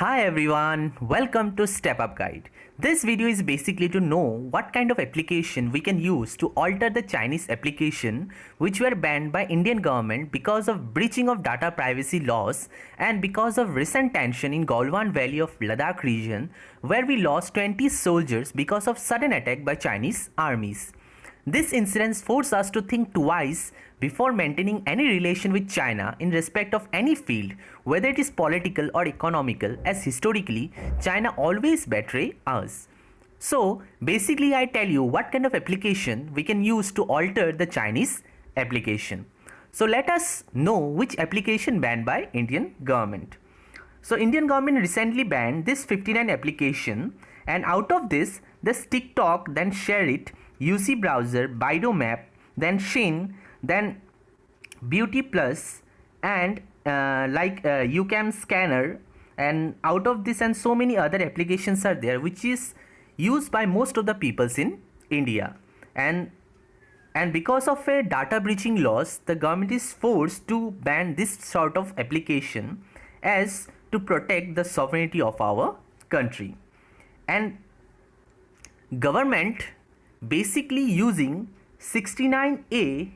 Hi everyone, welcome to Step Up Guide. This video is basically to know what kind of application we can use to alter the Chinese application which were banned by Indian government because of breaching of data privacy laws and because of recent tension in Galwan Valley of Ladakh region where we lost 20 soldiers because of sudden attack by Chinese armies. This incident forced us to think twice before maintaining any relation with China in respect of any field, whether it is political or economical, as historically China always betray us. So basically I tell you what kind of application we can use to alter the Chinese application. So let us know which application banned by Indian government. So Indian government recently banned this 59 application, and out of this TikTok, then Share It, UC Browser, Baidu Map, then Shin, then Beauty Plus, and UCAM Scanner, and out of this and so many other applications are there which is used by most of the peoples in India. And because of a data breaching laws, the government is forced to ban this sort of application as to protect the sovereignty of our country. And government basically using 69A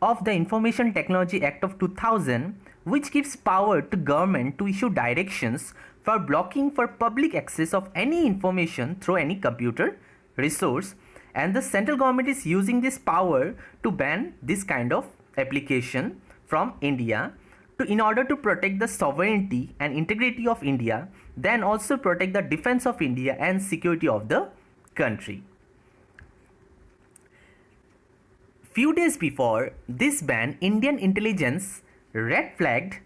of the Information Technology Act of 2000, which gives power to government to issue directions for blocking for public access of any information through any computer resource, and the central government is using this power to ban this kind of application from India in order to protect the sovereignty and integrity of India, then also protect the defense of India and security of the country. Few days before this ban, Indian intelligence red flagged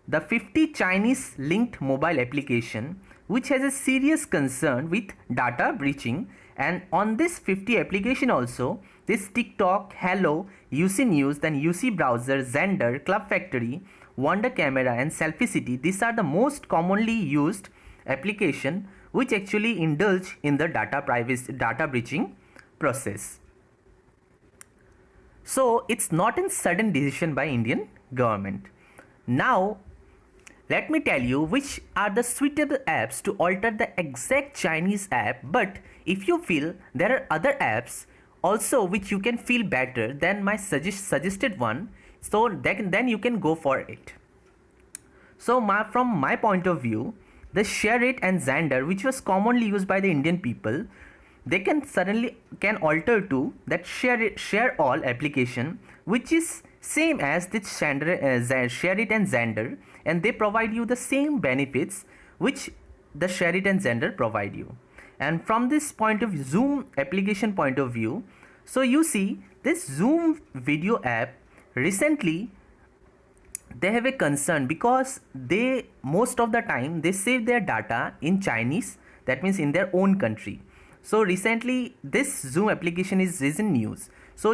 the 50 Chinese linked mobile application which has a serious concern with data breaching, and on this 50 application also this TikTok, Hello, UC News, then UC Browser, Xender, Club Factory, Wonder Camera and Selfie City, these are the most commonly used application which actually indulge in the data breaching process. So it's not a sudden decision by Indian government. Now let me tell you which are the suitable apps to alter the exact Chinese app, but if you feel there are other apps also which you can feel better than my suggested one, so then you can go for it. So from my point of view, the Share It and Xender, which was commonly used by the Indian people, they can alter to that Share All application, which is same as this Share It and Xender, and they provide you the same benefits which the Share It and Xender provide you. And from this point of Zoom application point of view, so you see this Zoom video app recently they have a concern because they most of the time they save their data in Chinese, that means in their own country. So recently this Zoom application is in news, so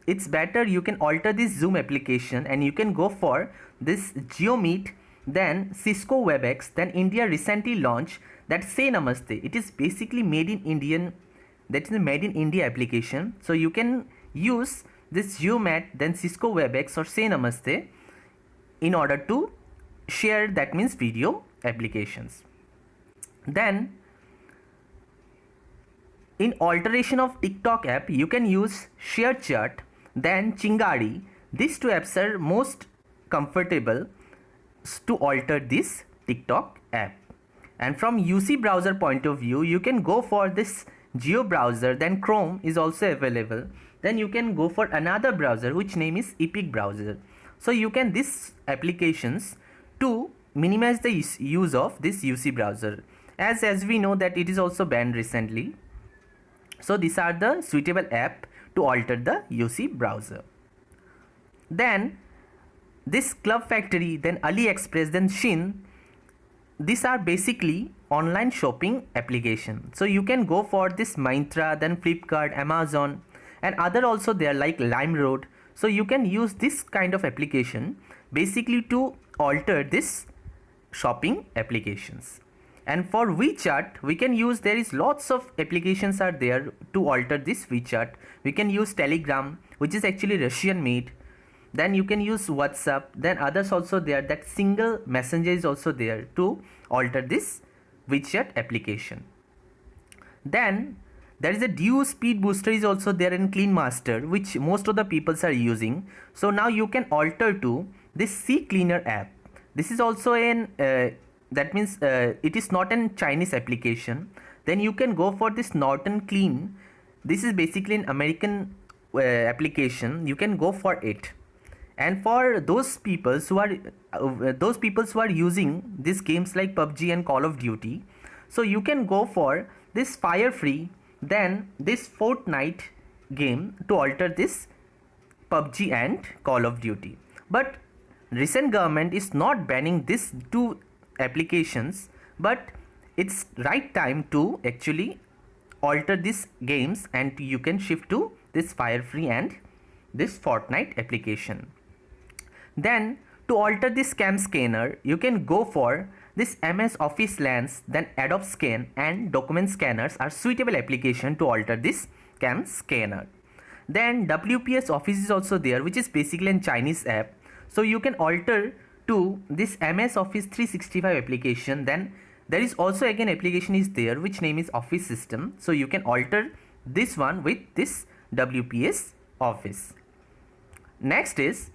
it's better you can alter this Zoom application and you can go for this GeoMeet, then Cisco WebEx, then India recently launched that Say Namaste. It is basically made in India application, so you can use this GeoMeet, then Cisco WebEx or Say Namaste in order to share, that means video applications. Then in alteration of TikTok app, you can use ShareChat, then Chingari. These two apps are most comfortable to alter this TikTok app. And from UC browser point of view, you can go for this Geo browser, then Chrome is also available. Then you can go for another browser which name is Epic browser. So you can these applications to minimize the use of this UC browser, as we know that it is also banned recently. So these are the suitable app to alter the UC browser. Then this Club Factory, then AliExpress, then Shin, these are basically online shopping application. So you can go for this Myntra, then Flipkart, Amazon, and other also there like LimeRoad. So you can use this kind of application basically to alter this shopping applications. And for WeChat, we can use, there is lots of applications are there to alter this WeChat. We can use Telegram, which is actually Russian made. then you can use WhatsApp, then others also there, that single messenger is also there to alter this widget application. Then there is a Duo speed booster is also there in Clean Master, which most of the peoples are using. So now you can alter to this CCleaner app. This is also an that means it is not an Chinese application. Then you can go for this Norton Clean. This is basically an American application. You can go for it. And for those people who are using these games like PUBG and Call of Duty, so you can go for this Fire Free, then this Fortnite game to alter this PUBG and Call of Duty. But recent government is not banning these two applications, but it's right time to actually alter these games and you can shift to this Fire Free and this Fortnite application. Then to alter this cam scanner, you can go for this MS Office Lens, then Adobe Scan and document scanners are suitable application to alter this cam scanner. Then WPS Office is also there, which is basically a Chinese app. So you can alter to this MS Office 365 application. Then there is also again application is there which name is Office System. So you can alter this one with this WPS Office. Next is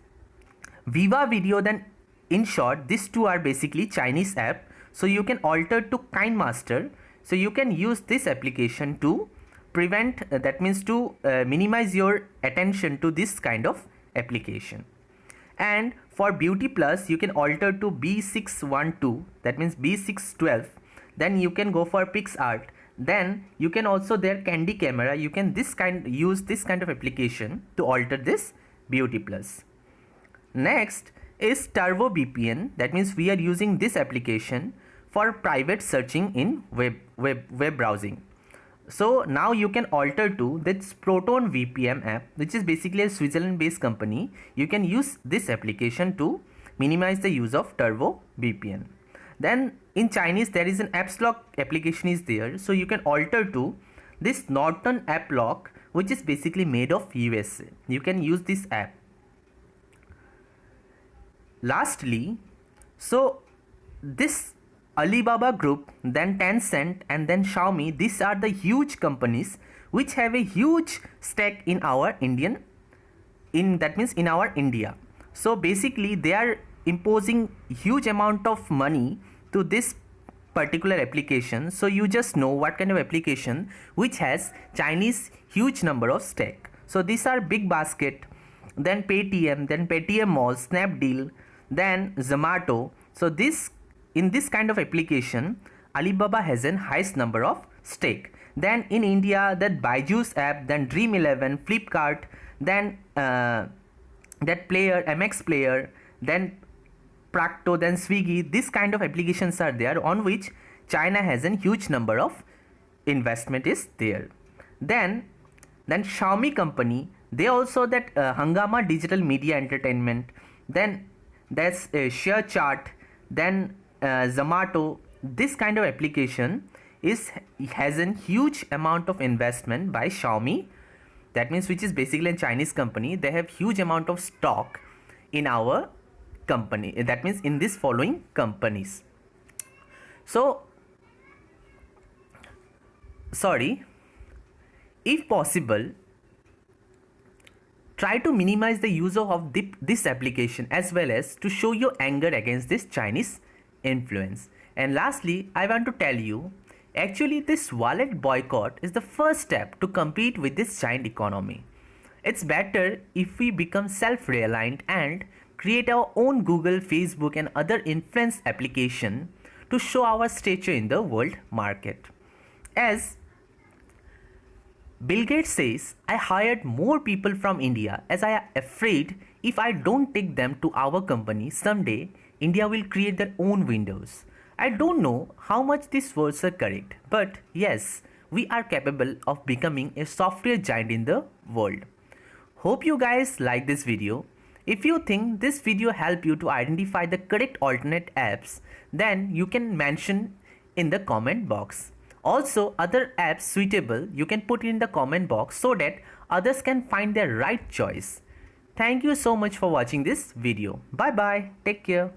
Viva Video. Then in short, these two are basically Chinese app. So you can alter to KineMaster. So you can use this application to prevent that means to minimize your attention to this kind of application. And for Beauty Plus, you can alter to B612, that means B612. Then you can go for PixArt. Then you can also there Candy Camera. You can use this kind of application to alter this Beauty Plus. Next is Turbo VPN. That means we are using this application for private searching in web browsing. So now you can alter to this Proton VPN app, which is basically a Switzerland based company. You can use this application to minimize the use of Turbo VPN. Then in Chinese there is an apps lock application is there. So you can alter to this Norton App Lock, which is basically made of USA. You can use this app. Lastly, so this Alibaba Group, then Tencent and then Xiaomi, these are the huge companies which have a huge stake in our India. So basically they are imposing huge amount of money to this particular application. So you just know what kind of application which has Chinese huge number of stake. So these are Big Basket, then Paytm, then Paytm Mall, Snapdeal, then Zomato. So in this kind of application, Alibaba has an highest number of stake. Then in India, that Byju's app, then Dream11, Flipkart, then that player, MX Player, then Practo, then Swiggy. This kind of applications are there on which China has a huge number of investment is there. Then Xiaomi company, they also that Hungama Digital Media Entertainment, then that's ShareChat, then Zomato. This kind of application has a huge amount of investment by Xiaomi. That means which is basically a Chinese company. They have huge amount of stock in our company. That means in this following companies. So sorry, if possible, try to minimize the use of this application as well as to show your anger against this Chinese influence. And lastly, I want to tell you, actually this wallet boycott is the first step to compete with this giant economy. It's better if we become self-reliant and create our own Google, Facebook and other influence application to show our stature in the world market. As Bill Gates says, I hired more people from India as I am afraid if I don't take them to our company, someday India will create their own Windows. I don't know how much these words are correct, but yes, we are capable of becoming a software giant in the world. Hope you guys like this video. If you think this video helped you to identify the correct alternate apps, then you can mention in the comment box. Also, other apps suitable you can put in the comment box so that others can find their right choice. Thank you so much for watching this video. Bye bye. Take care.